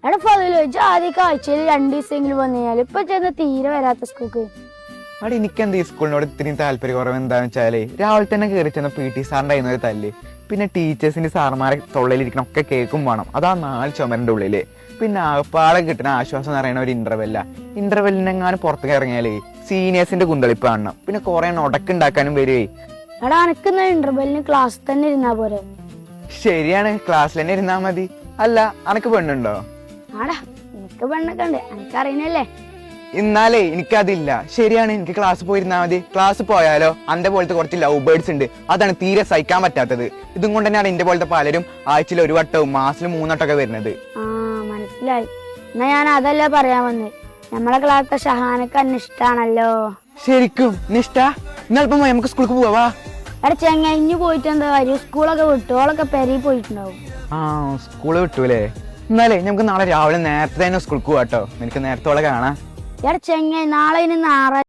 എടാ ഫതില് ചോദിച്ചാൽ ആദ്യമൊക്കെ ആഴ്ചയിൽ 2 ദിവസമെങ്കിലും വന്നു കഴിഞ്ഞാൽ ഇപ്പൊ ചെന്ന് തീരെ വരാത്ത സ്കൂൾക്ക്. അവിടെ എനിക്കെന്താ ഈ സ്കൂളിനോട് ഇത്രയും താല്പര്യക്കുറവ് എന്താണെന്ന് വെച്ചാല് രാവിലെ തന്നെ കയറി ചെന്ന PT സാറിന്റെ കയ്യിൽ തല്ല്, പിന്നെ ടീച്ചേഴ്സിന്റെ സാറുമാരെ തൊള്ളയിലിരിക്കണം ഒക്കെ കേൾക്കും വേണം. അതാ 4 ചുമരിന്റെ ഉള്ളില്. പിന്നെ ആകപ്പാടെ കിട്ടുന്ന ആശ്വാസം എന്ന് പറയുന്ന ഒരു ഇന്റർവെല്ലിനെങ്ങാനും പുറത്തേക്ക് ഇറങ്ങിയാലേ സീനിയേഴ്സിന്റെ കുന്തളിപ്പ് കാണണം. പിന്നെ കുറെ ഉടക്കുണ്ടാക്കാനും വരുവേ. എടാ അനക്കുന്ന ഇന്റർവെല്ലിന് ക്ലാസ് തന്നെ ഇരുന്നാ പോരെ? ശരിയാണ്, ക്ലാസ്സിൽ തന്നെ ഇരുന്നാ മതി. അല്ല, അനക്ക് പെണ്ണുണ്ടോ? ആടാ എനിക്ക് പെണ്ണൊക്കെ ഉണ്ട്, എനിക്കറിയണല്ലേ. എന്നാലേ എനിക്കതില്ല. ശരിയാണ്, എനിക്ക് ക്ലാസ് പോയിരുന്നാ മതി. ക്ലാസ് പോയാലോ അന്റെ പോലത്തെ കുറച്ച് ലവ് ബേർഡ്സ് ഉണ്ട്, അതാണ് തീരെ സഹിക്കാൻ പറ്റാത്തത്. ഇതും കൊണ്ട് തന്നെയാണ് എന്റെ പോലത്തെ പലരും ആഴ്ചയിൽ 1 വട്ടവും മാസത്തിൽ 3 വട്ടമൊക്കെ വരുന്നത്. ആ മനസ്സിലായി. എന്നാ ഞാൻ അതല്ല പറയാൻ വന്നത്, നമ്മളെ ക്ലാസ്സിലെ ഷഹാനക്ക് അന്നെ ഇഷ്ടാണല്ലോ. ശരിക്കും നിഷ്ഠ? ഇന്നൽപ്പം നമുക്ക് സ്കൂൾക്ക് പോവാ. എടാ ചെങ്ങഞ്ഞു പോയിട്ട് എന്താ കാര്യം? സ്കൂളൊക്കെ വിട്ടു, ഓളൊക്കെ പെരയിൽ പോയിട്ടുണ്ടാവും. ആ സ്കൂള് വിട്ടൂലേ? എന്നാലേ നമുക്ക് നാളെ രാവിലെ നേരത്തെ തന്നെ സ്കൂൾക്ക് പോവാട്ടോ. എനിക്ക് നേരത്തോളം കാണാം. എടാ ചെങ്ങ നാളെ ഇനി ഞായറാഴ്ച